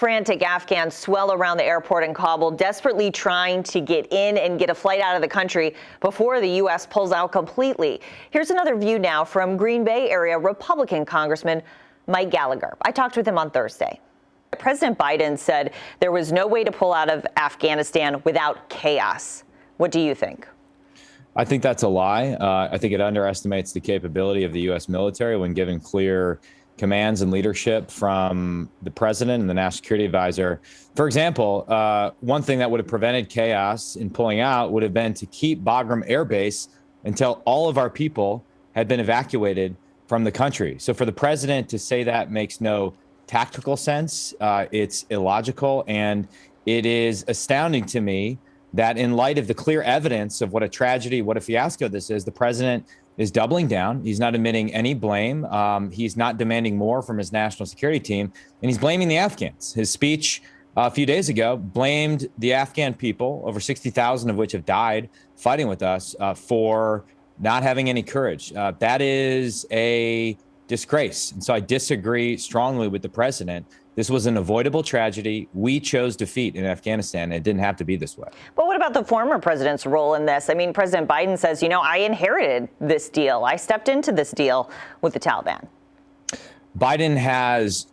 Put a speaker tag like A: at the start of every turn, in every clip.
A: Frantic Afghans swell around the airport in Kabul, desperately trying to get in and get a flight out of the country before the U.S. pulls out completely. Here's another view now from Green Bay area Republican Congressman Mike Gallagher. I talked with him on Thursday. President Biden said there was no way to pull out of Afghanistan without chaos. What do you think?
B: I think that's a lie. I think it underestimates the capability of the U.S. military when given clear commands and leadership from the president and the national security advisor. For example, one thing that would have prevented chaos in pulling out would have been to keep Bagram Air Base until all of our people had been evacuated from the country. So for the president to say that makes no tactical sense. It's illogical. And it is astounding to me that in light of the clear evidence of what a tragedy, what a fiasco this is, the president is doubling down. He's not admitting any blame. He's not demanding more from his national security team, and he's blaming the Afghans. His speech a few days ago blamed the Afghan people, over 60,000 of which have died fighting with us, for not having any courage. That is a disgrace. And so I disagree strongly with the president. This was an avoidable tragedy. We chose defeat in Afghanistan. It didn't have to be this way.
A: But what about the former president's role in this? I mean, President Biden says, I inherited this deal. I stepped into this deal with the Taliban.
B: Biden has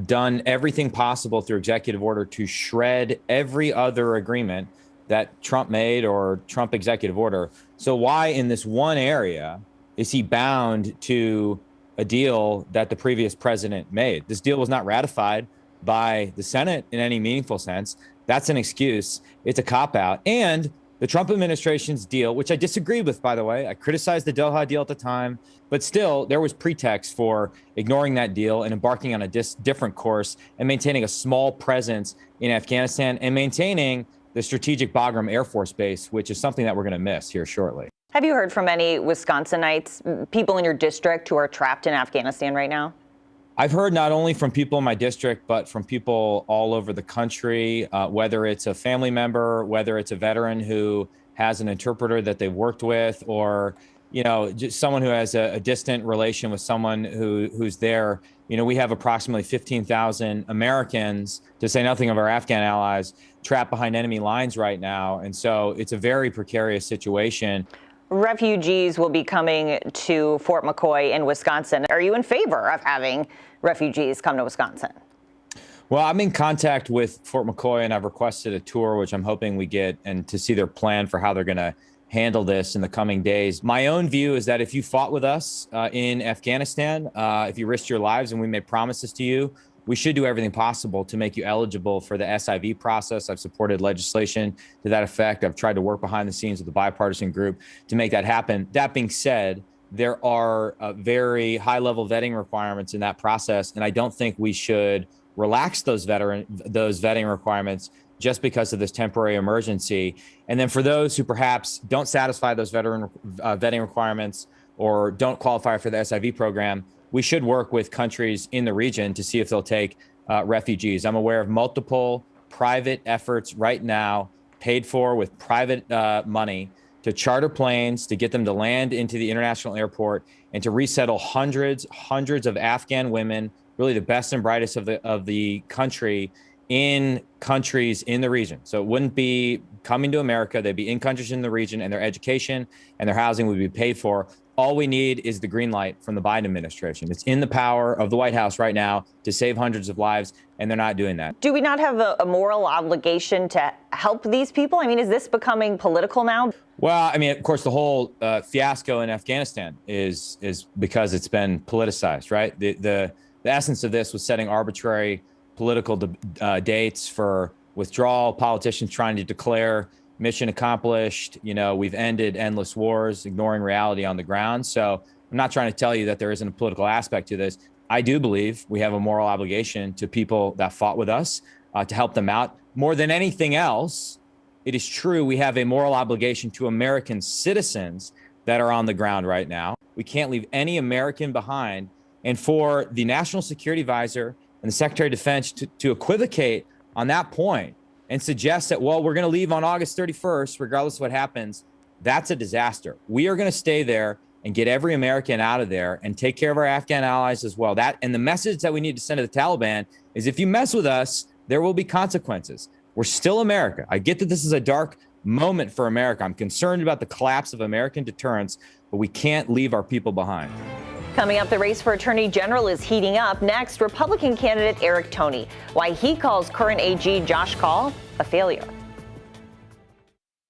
B: done everything possible through executive order to shred every other agreement that Trump made or Trump executive order. So why in this one area is he bound to a deal that the previous president made? This deal was not ratified by the Senate in any meaningful sense. That's an excuse. It's a cop-out. And the Trump administration's deal, which I disagreed with, by the way, I criticized the Doha deal at the time, but still there was pretext for ignoring that deal and embarking on a different course and maintaining a small presence in Afghanistan and maintaining the strategic Bagram Air Force Base, which is something that we're going to miss here shortly.
A: Have you heard from any Wisconsinites, people in your district who are trapped in Afghanistan right now?
B: I've heard not only from people in my district, but from people all over the country, whether it's a family member, whether it's a veteran who has an interpreter that they've worked with, or, just someone who has a distant relation with someone who's there. We have approximately 15,000 Americans, to say nothing of our Afghan allies, trapped behind enemy lines right now. And so it's a very precarious situation.
A: Refugees will be coming to Fort McCoy in Wisconsin. Are you in favor of having refugees come to Wisconsin?
B: Well, I'm in contact with Fort McCoy, and I've requested a tour, which I'm hoping we get, and to see their plan for how they're going to handle this in the coming days. My own view is that if you fought with us in Afghanistan, if you risked your lives and we made promises to you, we should do everything possible to make you eligible for the SIV process. I've supported legislation to that effect. I've tried to work behind the scenes with the bipartisan group to make that happen. That being said, there are very high-level vetting requirements in that process, and I don't think we should relax those vetting requirements just because of this temporary emergency. And then for those who perhaps don't satisfy those vetting requirements or don't qualify for the SIV program, we should work with countries in the region to see if they'll take refugees. I'm aware of multiple private efforts right now, paid for with private money, to charter planes to get them to land into the international airport and to resettle hundreds of Afghan women, really the best and brightest of the country, in countries in the region. So it wouldn't be coming to America. They'd be in countries in the region, and their education and their housing would be paid for. All we need is the green light from the Biden administration. It's in the power of the White House right now to save hundreds of lives, and they're not doing that.
A: Do we not have a moral obligation to help these people? I mean, is this becoming political now?
B: Well, I mean, of course, the whole fiasco in Afghanistan is because it's been politicized, right? The essence of this was setting arbitrary political dates for withdrawal, politicians trying to declare mission accomplished. We've ended endless wars, ignoring reality on the ground. So I'm not trying to tell you that there isn't a political aspect to this. I do believe we have a moral obligation to people that fought with us to help them out. More than anything else, it is true we have a moral obligation to American citizens that are on the ground right now. We can't leave any American behind. And for the National Security Advisor and the Secretary of Defense to equivocate on that point and suggest that, well, we're going to leave on August 31st, regardless of what happens, that's a disaster. We are going to stay there and get every American out of there and take care of our Afghan allies as well. And the message that we need to send to the Taliban is, if you mess with us, there will be consequences. We're still America. I get that this is a dark moment for America. I'm concerned about the collapse of American deterrence, but we can't leave our people behind.
A: Coming up, the race for Attorney General is heating up. Next, Republican candidate Eric Toney, why he calls current AG Josh Kaul a failure.